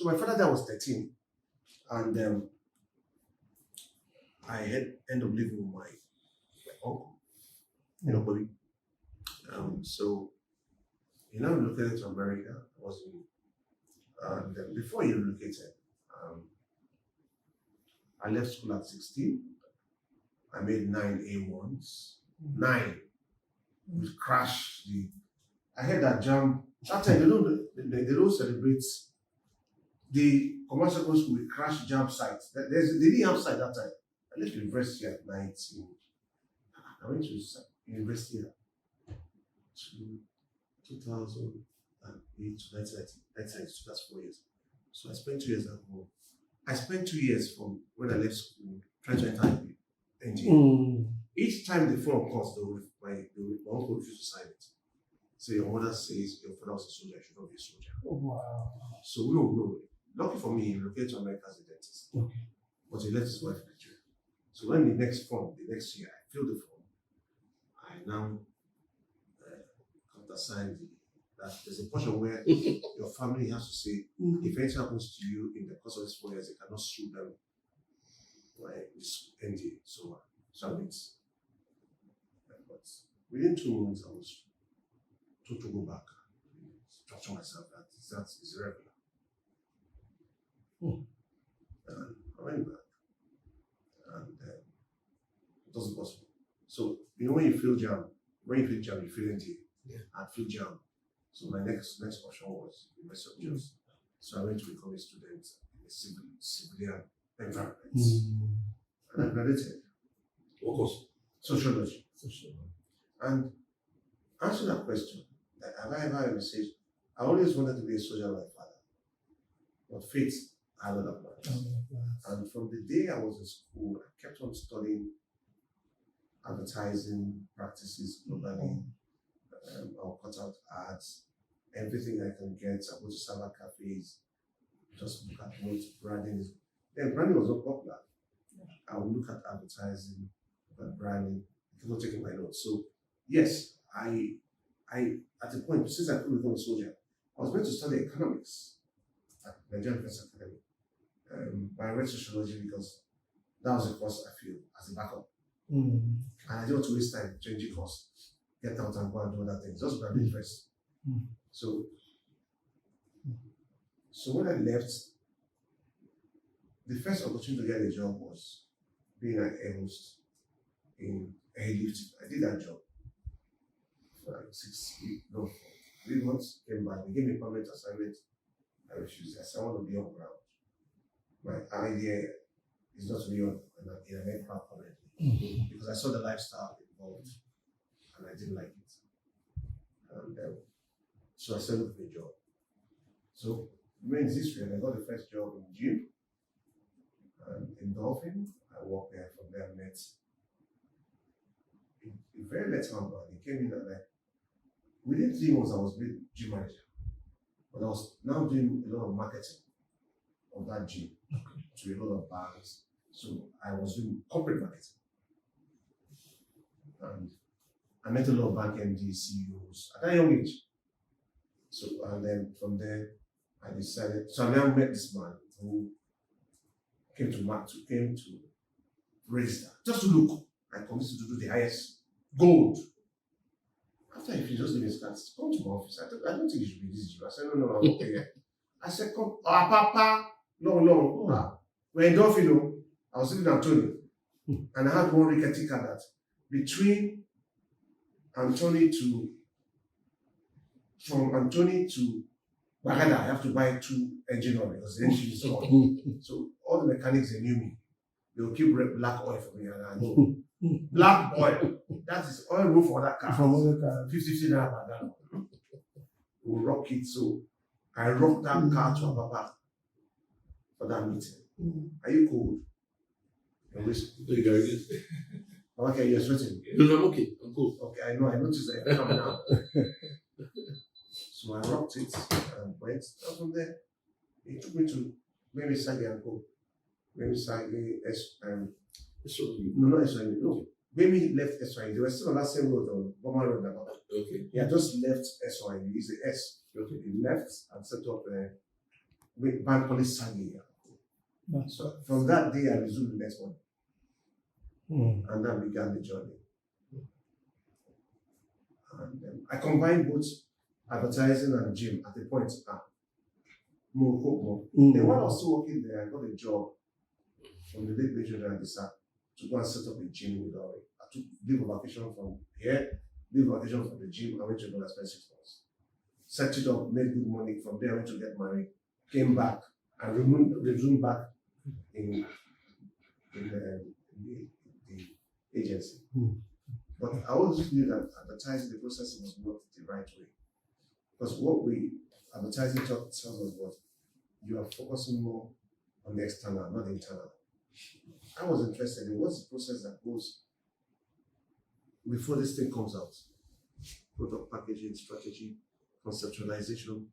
So my father died was 13, and I had end up living with my uncle, Buddy. So he now relocated to America. I was in, and before he relocated, I left school at 16. I made 9 A1s. 9. We crashed the. I had that jam. That time they don't celebrate the commercial school with crash jam sites. They didn't have site that time. I left university at 19. I went to university at 2008 to 1992. That's 4 years. So I spent 2 years at home. I spent 2 years from when I left school trying to enter engineering. Each time the phone calls, my uncle refused to sign it. So your mother says your father was a soldier, you should not be a soldier. Oh, wow. So no. Lucky for me, he relocated to America as a dentist. Okay. But he left his wife in Nigeria. So when the next year, I filled the form, I now countersigned that there's a portion where your family has to say, if anything happens to you in the course of these 4 years, they cannot sue them. This NDA, so I went. But within 2 months, I was told to go back, structure myself. That is irregular. And I went back, and it wasn't possible. So when you feel jam, you feel NDA. Yeah. I feel jam. So my next option was University of Jos. So I went to become a student in a civilian environment. And I graduated. What course? Sociology. And answer that question, have I ever messaged? I always wanted to be a soldier like my father. But fate had other plans. And from the day I was in school, I kept on studying advertising practices globally. I'll cut out ads, everything I can get. I go to cyber cafes, just look at what branding is. Then branding was not popular. I would look at advertising, look at branding, keep on taking my notes. So yes, I at a point, since I couldn't become a soldier, I was meant to study economics at Nigerian Defense Academy. But I read sociology because that was the course I feel as a backup. And I didn't want to waste time changing course. Get out and go and do other things. Just graduate first. So when I left, the first opportunity to get a job was being an air host in airlifting. I did that job for like 3 months. Came back. They gave me a permanent assignment. I refused. I said I want to be on ground. My idea is not to be in an aircraft permanently because I saw the lifestyle involved. And I didn't like it. And so I started looking for a job. So remains history, and I got the first job in June. And in Dolphin, I worked there. From there, I met a very veteran man. He came in and within 3 months, I was made gym manager. But I was now doing a lot of marketing of that gym to a lot of banks. So I was doing corporate marketing. And I met a lot of bank MDs, CEOs at a young age. So, and then from there, I decided. So I now met this man who came to register just to look. I committed to do the highest gold. After he just leave his cards, come to my office. I don't think you should be this Jew. I said, no, I'm okay. I said, come, Papa, no. We're in Dolphin. I was sitting in Antonio, and I had one rickety car that between Anthony from Anthony to Bagada, I have to buy 2 engine oil because the engine is gone. So all the mechanics, they knew me. They will keep black oil for me, and I know. Black oil. That is oil roof for that car. From other car. 50 naira per gallon. We'll rock it. So I rocked that car to Ababa for that meeting. Are you cold? You're whispering. There you go. Good. Okay, you're sweating. No, I'm okay. I'm cool. Okay, I know. I noticed that you're coming out. So I rocked it and went. And from there, he took me to Mary Sagi and Co. Mary Sagi, not SYU. No. Baby left SYU. They were still on that same road on Boma Road. Okay. He had just left SYU. He's the S. Okay. He left and set up Bank Police Sagi. That's So from that day, I resumed the next one, mm. and that began the journey. And I combined both advertising and gym at the point. More. Then while I was still working there, I got a job from the late Major and to go and set up a gym with Ori. I took leave of vacation from here, leave of vacation from the gym. I went to another spent 6 months. Set it up, made good money. From there, I went to get married, came back, and resumed back in the agency. But I always knew that advertising the process was not the right way. Because what advertising tells us was you are focusing more on the external, not the internal. I was interested in what's the process that goes before this thing comes out. Product packaging, strategy, conceptualization,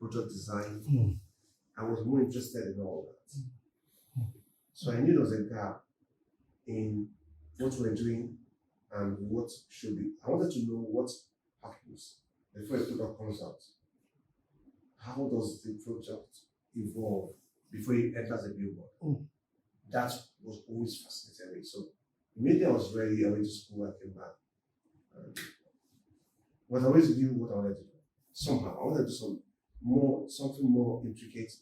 product design. I was more interested in all that. So I knew there was a gap in what we're doing and what should be. I wanted to know what happens before a product comes out. How does the product evolve before it enters a billboard? That was always fascinating me. So immediately I was ready, I went to school, I came back. But I always knew what I wanted to do. Somehow, I wanted to do something more intricate,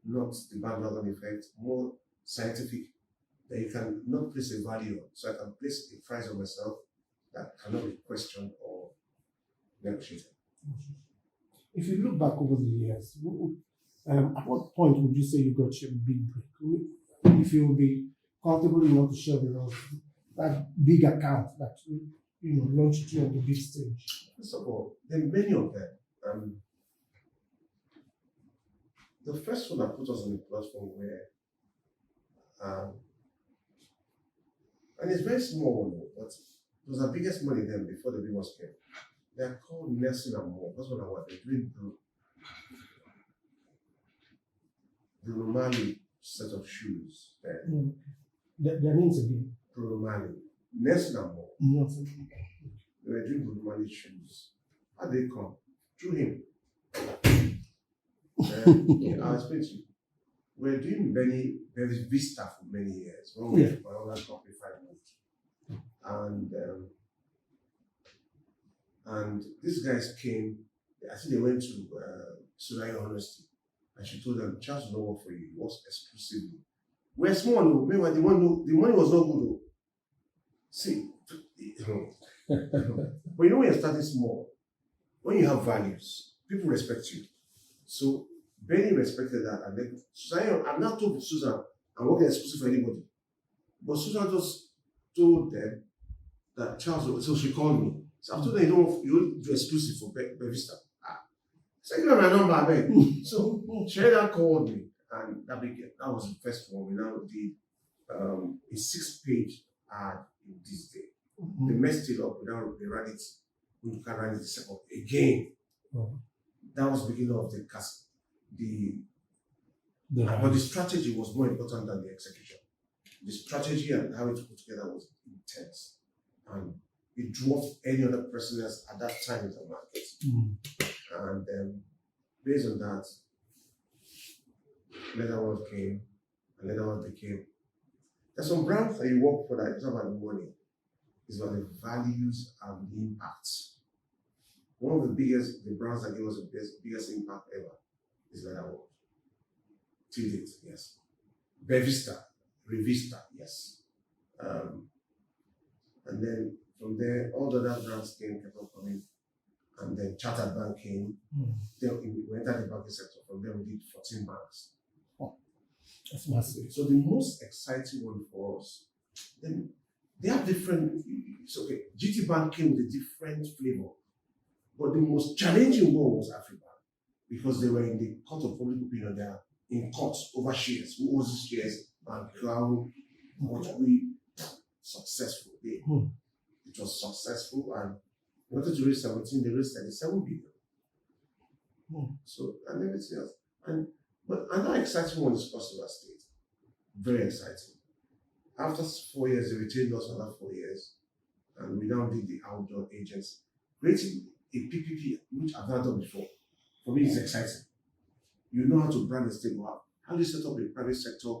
not the bandwagon effect, more scientific, that you can not place a value on. So I can place a price on myself that cannot be questioned or negotiated. If you look back over the years, at what point would you say you got your big break? If you would be comfortable enough to share with us that big account that launched you on the big stage. First of all, there are many of them. The first one that put us on the platform where, and it's very small, but it was our biggest money then before the big ones came. They are called Nelson and Moore. That's what they're doing. Bruno Mali set of shoes. Their names again. Bruno Mali, Nelson and Moore. Nelson. They were doing Bruno Mali shoes. How did they come? Through him. I'll explain to you. We were doing very Vista for many years. When we were on that company 5 months. And these guys came, I think they went to Suraya Honesty, and she told them, Charles will not work for you, he works exclusively. We're small, though. Meanwhile, the money was not good, though. See, but when you're starting small, when you have values, people respect you. So Benny respected that, and then Susan, I'm not told Susan, I'm working exclusive for anybody. But Susan just told them that Charles, so she called me. So after that, you do exclusive for Bevista. So you know my number, I beg. So Sheridan called me, and that was the first one. We now did a 6-page ad in this day. They messed it up. Now they ran it. We can run it the second again. That was the beginning of the cast. But the strategy was more important than the execution. The strategy and how it put together was intense, and it dwarfed any other person else at that time in the market. And based on that, Leather World came, and Leather World became. There's some brands that you work for that it's not about the money, it's about the values and the impacts. One of the brands that gave us the biggest impact ever is Leather World. Till date, yes. Bevista, Revista, yes. And then from there, all the other brands kept on coming. And then Chartered Bank came. Then we entered the banking sector. From there, we did 14 banks. That's massive. So the most exciting one for us, then they have different. It's okay. GT Bank came with a different flavor, but the most challenging one was Afribank, because they were in the court of public opinion. They are in court over shares. Who owns these shares? And how much we successful. It was successful, and we wanted to raise 17. They raised 37 billion. So and everything else. But another exciting one is Customer State. Very exciting. After 4 years, they retained us another 4 years, and we now did the outdoor agents. Creating a PPP, which I've not done before, for me is exciting. You know how to brand a thing. How do you set up a private sector